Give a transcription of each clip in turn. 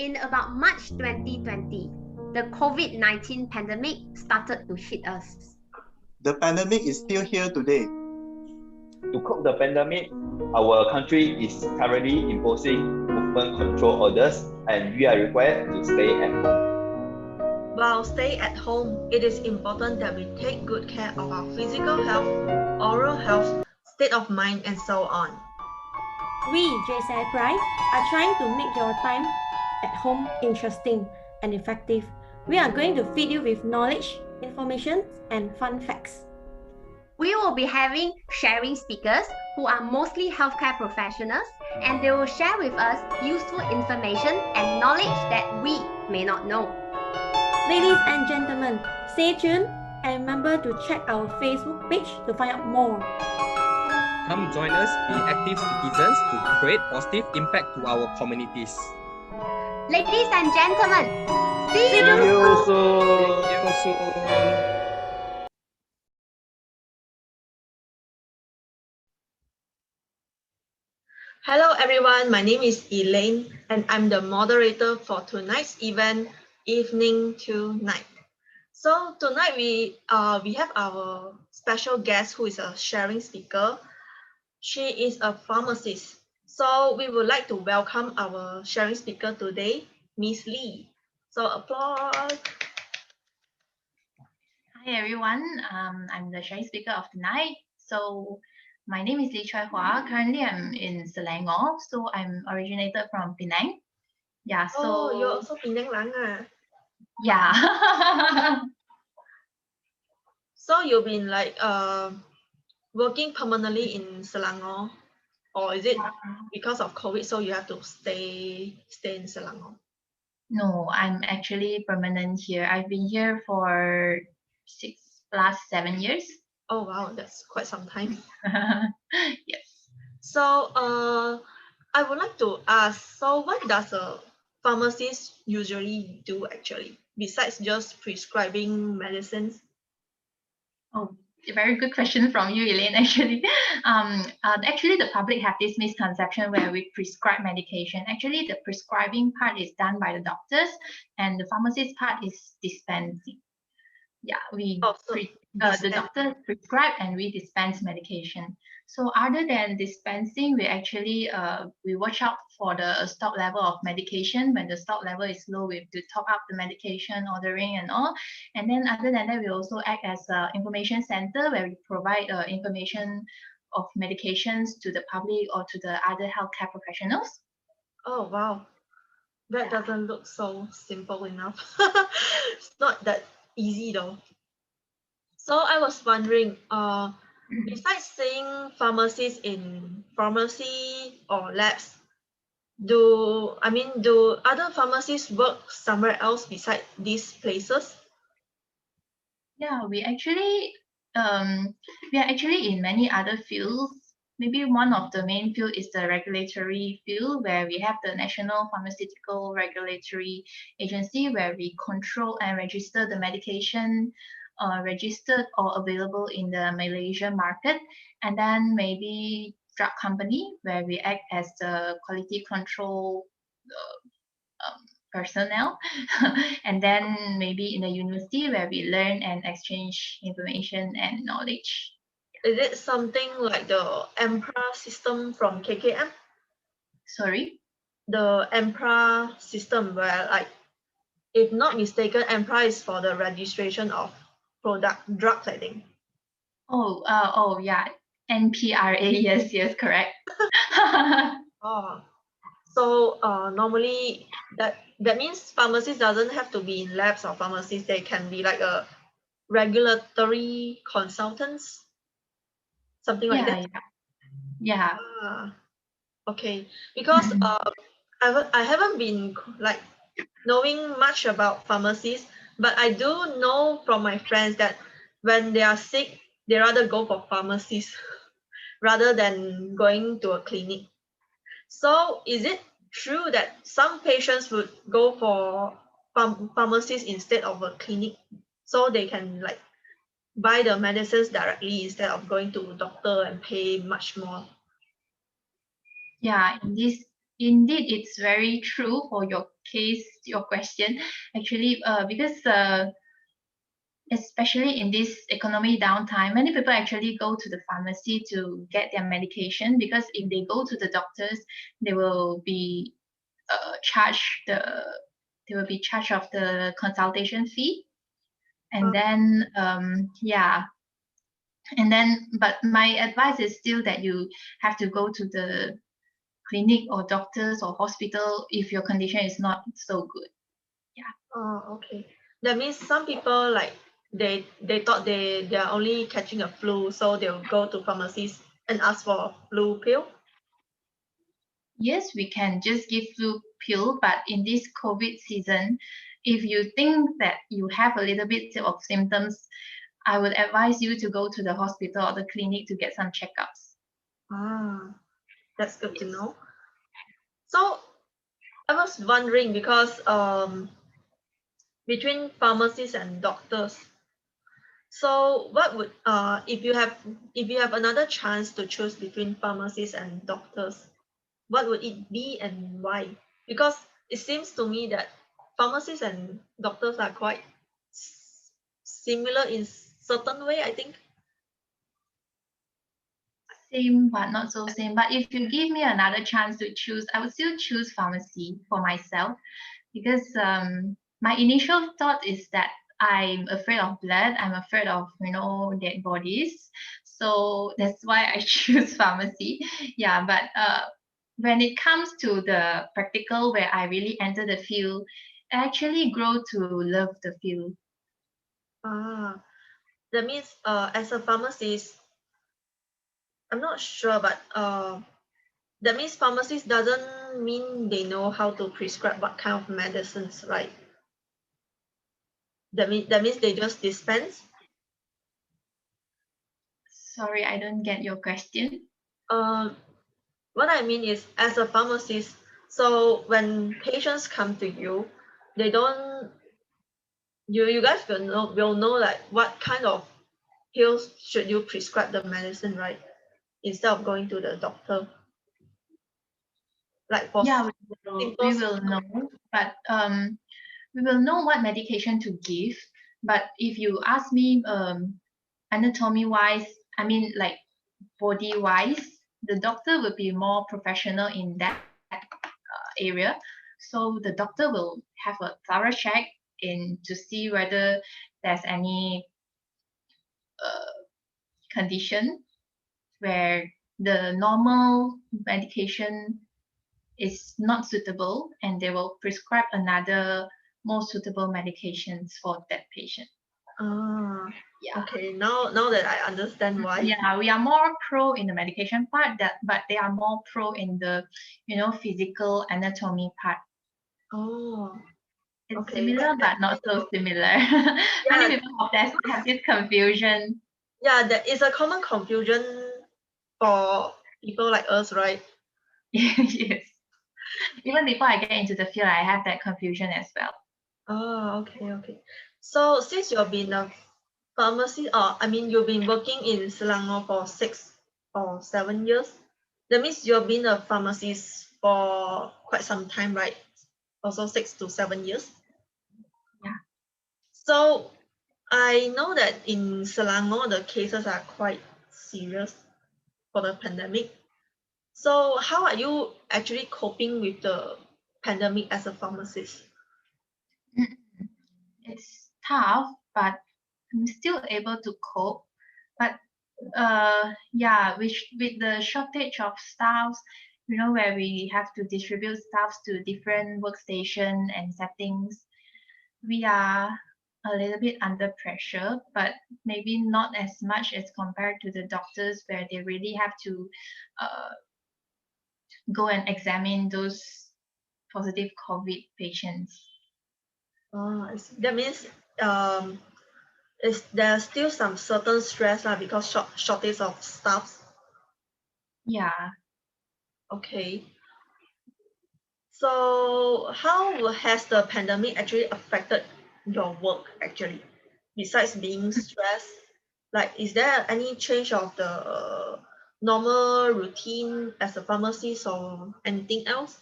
In about March 2020, the COVID-19 pandemic started to hit us. The pandemic is still here today. To cope the pandemic, our country is currently imposing movement control orders and we are required to stay at home. While staying at home, it is important that we take good care of our physical health, oral health, state of mind, and so on. We, JSI Perai, are trying to make your time at home interesting and effective. We are going to feed you with knowledge, information, and fun facts. We will be having sharing speakers who are mostly healthcare professionals, and they will share with us useful information and knowledge that we may not know. Ladies and gentlemen, stay tuned and remember to check our Facebook page to find out more. Come join us, be active citizens to create positive impact to our communities. Ladies and gentlemen, see you soon. Hello everyone, my name is Elaine and I'm the moderator for tonight's event, Evening to Night. So tonight we have our special guest who is a sharing speaker. She is a pharmacist. So we would like to welcome our sharing speaker today, Ms Lee. So applause. Hi everyone, I'm the sharing speaker of tonight. So my name is Lee Choy Hua. Currently I'm in Selangor, so I'm originated from Penang. Yeah, so oh, you're also Penang lang ah. Yeah. So you've been like working permanently in Selangor, or is it because of COVID so you have to stay in Selangor? No, I'm actually permanent here. I've been here for 7 years. Oh wow, that's quite some time. Yes. So I would like to ask, so what does a pharmacist usually do actually, besides just prescribing medicines? Oh, a very good question from you, Elaine, actually. Actually, the public have this misconception where we prescribe medication. Actually, the prescribing part is done by the doctors and the pharmacist part is dispensing. Yeah, the doctor prescribe and we dispense medication. So other than dispensing, we actually we watch out for the stock level of medication. When the stock level is low, we have to top up the medication, ordering and all. And then other than that, we also act as an information center where we provide information of medications to the public or to the other healthcare professionals. Oh wow, that doesn't look so simple enough. It's not that easy though. So I was wondering, besides seeing pharmacists in pharmacy or labs, do other pharmacists work somewhere else besides these places? Yeah, we are actually in many other fields. Maybe one of the main field is the regulatory field, where we have the National Pharmaceutical Regulatory Agency, where we control and register the medication registered or available in the Malaysia market. And then maybe drug company, where we act as the quality control personnel. And then maybe in the university where we learn and exchange information and knowledge. Is it something like the EMPRA system from KKM? Sorry? The EMPRA system where, like, if not mistaken, EMPRA is for the registration of drugs, I think. Oh yeah, NPRA, yes, correct. Oh, so normally that means pharmacists doesn't have to be in labs or pharmacies. They can be like a regulatory consultants, something like that. Yeah. Okay, because I haven't been like knowing much about pharmacies, but I do know from my friends that when they are sick, they rather go for pharmacies rather than going to a clinic. So is it true that some patients would go for pharmacies instead of a clinic, so they can like buy the medicines directly instead of going to a doctor and pay much more? Yeah, in this Indeed, it's very true for your case, your question, actually, because especially in this economy downtime, many people actually go to the pharmacy to get their medication, because if they go to the doctors, they will be charged of the consultation fee, and then but my advice is still that you have to go to the clinic or doctors or hospital if your condition is not so good. Oh, okay. That means some people like they thought they are only catching a flu, so they'll go to pharmacies and ask for a flu pill. Yes, we can just give flu pill, but in this COVID season, if you think that you have a little bit of symptoms, I would advise you to go to the hospital or the clinic to get some checkups. Ah, that's good to know. So I was wondering because between pharmacists and doctors. So what would if you have another chance to choose between pharmacists and doctors, what would it be and why? Because it seems to me that pharmacists and doctors are quite similar in certain way, I think. Same, but not so same. But if you give me another chance to choose, I would still choose pharmacy for myself, because my initial thought is that I'm afraid of blood. I'm afraid of dead bodies. So that's why I choose pharmacy. Yeah, but when it comes to the practical, where I really enter the field, I actually grow to love the field. Ah, that means as a pharmacist, I'm not sure, but that means pharmacist doesn't mean they know how to prescribe what kind of medicines, right? That means they just dispense. Sorry, I don't get your question. What I mean is, as a pharmacist, so when patients come to you, they don't. You guys will know like what kind of pills should you prescribe the medicine, right? Instead of going to the doctor. Like for Yeah, simple we will know, but we will know what medication to give. But if you ask me, anatomy wise, I mean like body wise, the doctor will be more professional in that area. So the doctor will have a thorough check in to see whether there's any condition where the normal medication is not suitable, and they will prescribe another more suitable medications for that patient. Ah, Yeah. okay. Now that I understand why. Yeah, we are more pro in the medication part, but they are more pro in the physical anatomy part. Oh, It's okay. similar but not so similar. Many Yeah, people have this confusion. yeah. That is a common confusion for people like us, right? Yes. Even before I get into the field, I have that confusion as well. Oh, okay. So since you've been a pharmacy, I mean you've been working in Selangor for 6 or 7 years. That means you've been a pharmacist for quite some time, right? Also 6 to 7 years. Yeah. So I know that in Selangor the cases are quite serious for the pandemic. So how are you actually coping with the pandemic as a pharmacist? It's tough, but I'm still able to cope. But yeah, with the shortage of staffs, where we have to distribute staffs to different workstation and settings, we are a little bit under pressure, but maybe not as much as compared to the doctors, where they really have to go and examine those positive COVID patients. Oh, I see. That means there's still some certain stress because shortage of staff. Yeah. Okay. So how has the pandemic actually affected your work actually? Besides being stressed, like is there any change of the normal routine as a pharmacist or anything else?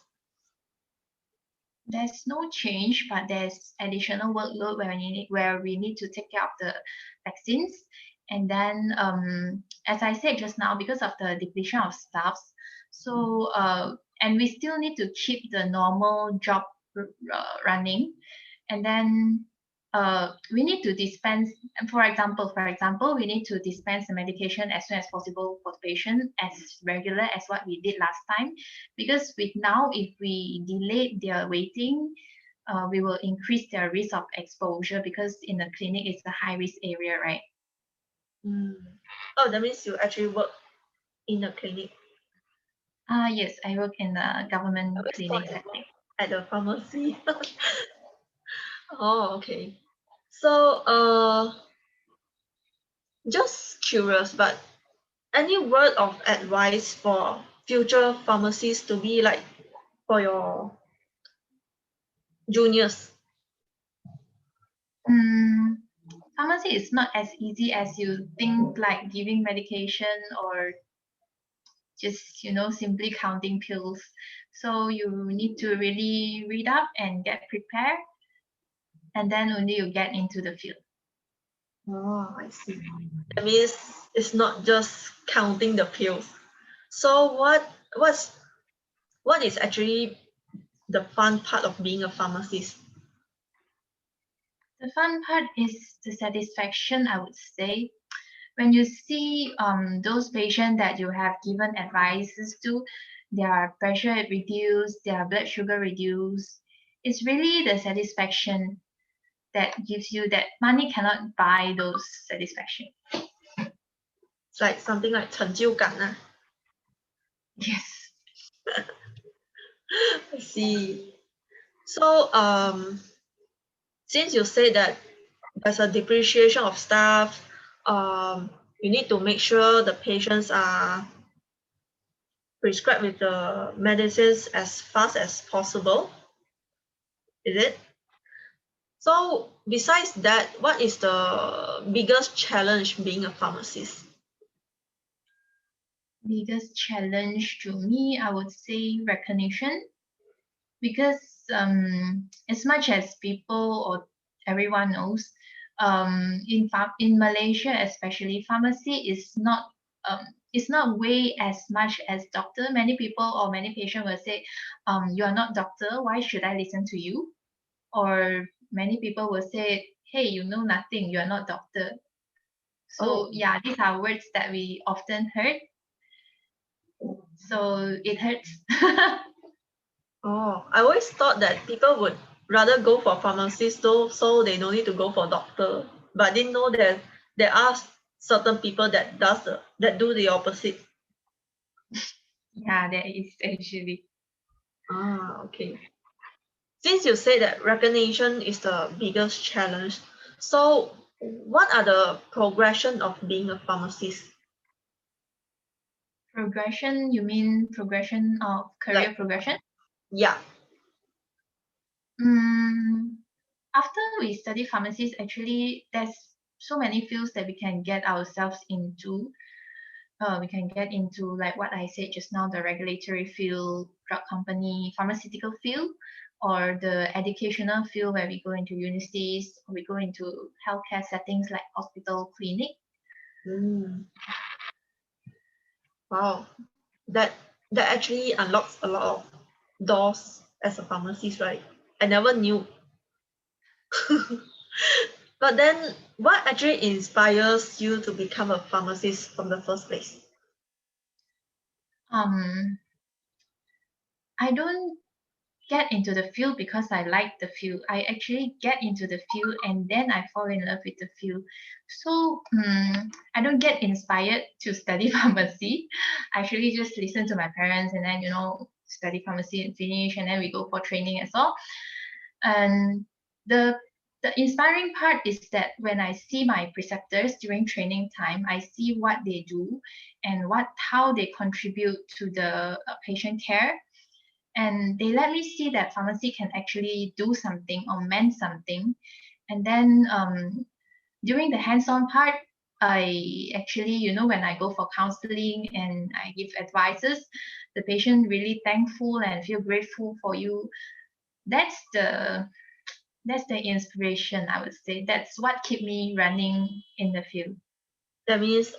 There's no change, but there's additional workload where we need to take care of the vaccines. And then, as I said just now, because of the depletion of staffs, so and we still need to keep the normal job running. And then we need to dispense, for example, we need to dispense the medication as soon as possible for the patient, as regular as what we did last time. Because with now, if we delay their waiting, we will increase their risk of exposure, because in the clinic it's a high risk area, right? Oh, that means you actually work in a clinic. Yes, I work in a government clinic setting. At the pharmacy. Oh, okay. So, just curious, but any word of advice for future pharmacists to be like for your juniors? Pharmacy is not as easy as you think, like giving medication or just simply counting pills. So you need to really read up and get prepared, and then only you get into the field. Oh, I see. That means it's not just counting the pills. So what is actually the fun part of being a pharmacist? The fun part is the satisfaction, I would say. When you see those patients that you have given advices to, their pressure reduced, their blood sugar reduced, it's really the satisfaction that gives you, that money cannot buy those satisfaction. It's like something like 成就感 ah. Yes. I see. So since you say that there's a depreciation of staff, you need to make sure the patients are prescribed with the medicines as fast as possible. Is it? So besides that, what is the biggest challenge being a pharmacist? Biggest challenge to me, I would say recognition, because as much as people or everyone knows, in Malaysia especially, pharmacy is not way as much as doctor. Many people or many patients will say, you are not doctor, why should I listen to you? Or many people will say, hey, you know nothing, you are not doctor. So yeah, these are words that we often heard. So it hurts. Oh, I always thought that people would rather go for pharmacist though, so they don't need to go for doctor. But I didn't know that there are certain people that do the opposite. Yeah, there is actually. Okay. Since you say that recognition is the biggest challenge, so what are the progression of being a pharmacist? Progression, you mean progression of career progression? Yeah. After we study pharmacies, actually, there's so many fields that we can get ourselves into. We can get into, like what I said just now, the regulatory field, drug company, pharmaceutical field, or the educational field where we go into universities, or we go into healthcare settings like hospital, clinic. Wow, that actually unlocks a lot of doors as a pharmacist, right? I never knew. But then what actually inspires you to become a pharmacist from the first place? I don't get into the field because I like the field. I actually get into the field and then I fall in love with the field. So I don't get inspired to study pharmacy. I actually just listen to my parents and then study pharmacy and finish, and then we go for training as well. And the inspiring part is that when I see my preceptors during training time, I see what they do and how they contribute to the patient care. And they let me see that pharmacy can actually do something or meant something. And then during the hands-on part, I actually, when I go for counseling and I give advices, the patient really thankful and feel grateful for you that's the inspiration, I would say. That's what keep me running in the field. That means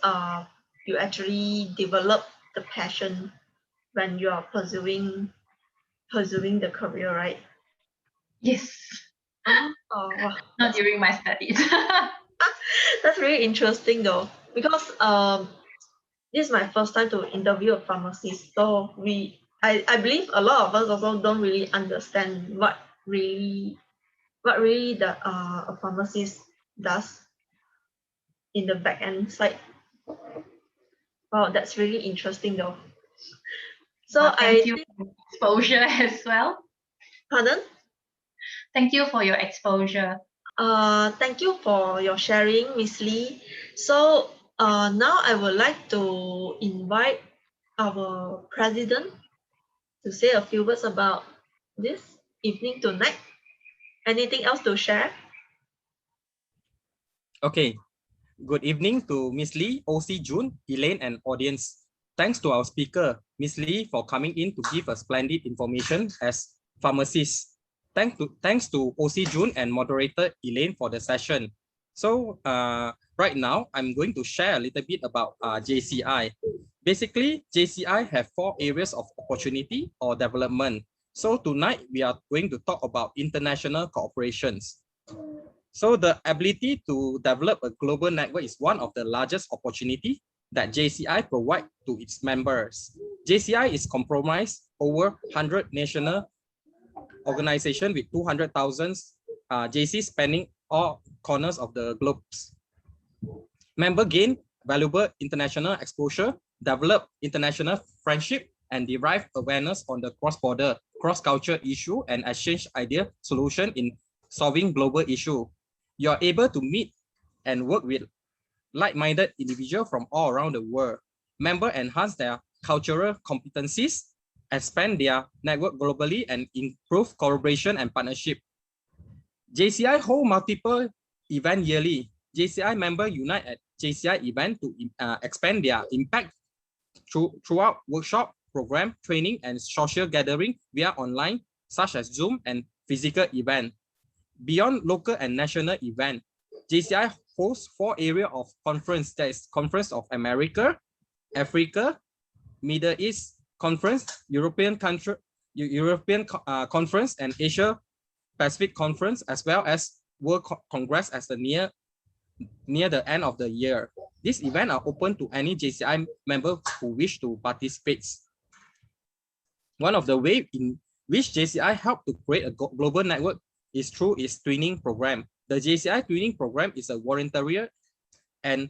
you actually develop the passion when you are pursuing the career, right? Yes. Oh, wow. Not during my studies. That's really interesting though, because this is my first time to interview a pharmacist. So I believe a lot of us also don't really understand what really the a pharmacist does in the back end side. Wow, that's really interesting though. So Thank you for exposure as well. Pardon? Thank you for your exposure. Thank you for your sharing, Ms. Lee. So now I would like to invite our president to say a few words about this evening tonight. Anything else to share? Okay. Good evening to Ms. Lee, OC June, Elaine, and audience. Thanks to our speaker, Ms. Lee, for coming in to give us splendid information as pharmacist. Thanks to OC June and moderator Elaine for the session. So right now, I'm going to share a little bit about JCI. Basically, JCI have 4 areas of opportunity or development. So tonight, we are going to talk about international cooperations. So the ability to develop a global network is one of the largest opportunity that JCI provide to its members. JCI is comprised over 100 national organizations with 200,000 JCs spanning all corners of the globe. Member gain valuable international exposure, develop international friendship, and derive awareness on the cross-border, cross-culture issue and exchange idea solution in solving global issue. You are able to meet and work with like-minded individuals from all around the world. Members enhance their cultural competencies, expand their network globally, and improve collaboration and partnership. JCI hold multiple events yearly. JCI members unite at JCI event to expand their impact throughout workshop, program, training, and social gathering via online, such as Zoom and physical event. Beyond local and national event, JCI hosts 4 areas of conference. That is Conference of America, Africa, Middle East Conference, European Conference, and Asia Pacific Conference, as well as World Congress as the near the end of the year. These events are open to any JCI member who wish to participate. One of the ways in which JCI helped to create a global network is through its twinning program. The JCI twinning program is a voluntary and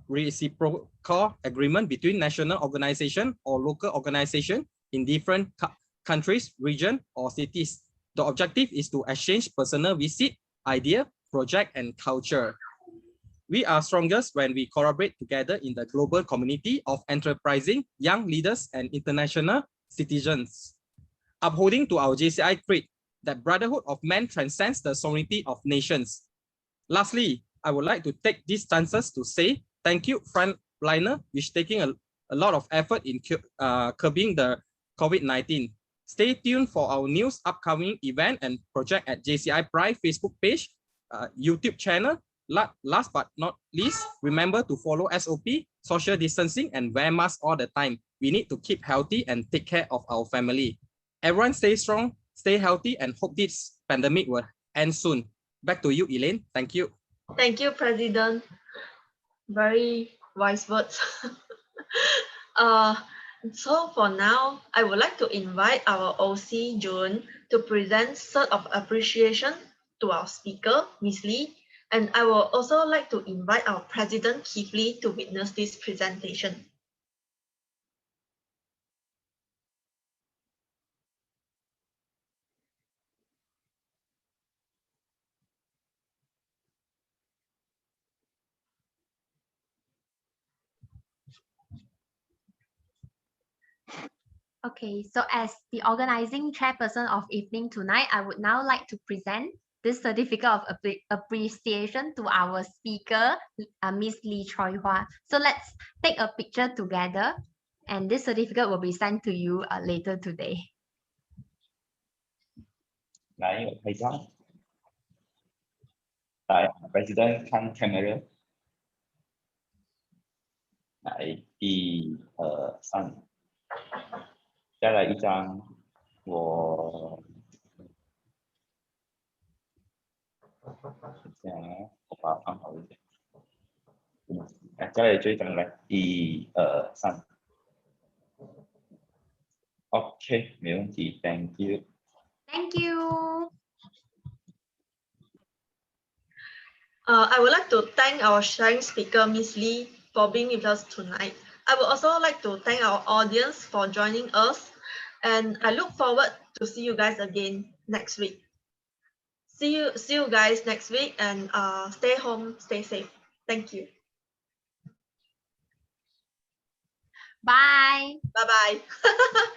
reciprocal agreement between national organization or local organization in different countries, region, or cities. The objective is to exchange personal visit, idea, project, and culture. We are strongest when we collaborate together in the global community of enterprising young leaders and international citizens. Upholding to our JCI creed that brotherhood of men transcends the sovereignty of nations. Lastly, I would like to take these chances to say thank you, frontliner, which taking a lot of effort in curbing the COVID-19. Stay tuned for our news, upcoming event and project at JCI Perai Facebook page, YouTube channel. Last but not least, remember to follow SOP, social distancing, and wear masks all the time. We need to keep healthy and take care of our family. Everyone stay strong, stay healthy, and hope this pandemic will end soon. Back to you, Elaine. Thank you. Thank you, President. Very wise words. So for now, I would like to invite our OC June to present cert of appreciation to our speaker, Ms. Lee. And I will also like to invite our President Keith Lee to witness this presentation. Okay, so as the organizing chairperson of evening tonight, I would now like to present this certificate of appreciation to our speaker, Ms Lee Choy Hua. So let's take a picture together, and this certificate will be sent to you later today. 来，我拍照。来 ，President 看 camera。来，1、2、3。再来一张，我这样啊，我把它放好一点。再来这一张来，1、2、3。OK， 没问题 ，Thank you。 Thank you. I would like to thank our sharing speaker, Ms. Lee, for being with us tonight. I would also like to thank our audience for joining us, and I look forward to see you guys again next week. See you guys next week, and stay home, stay safe. Thank you. Bye. Bye bye.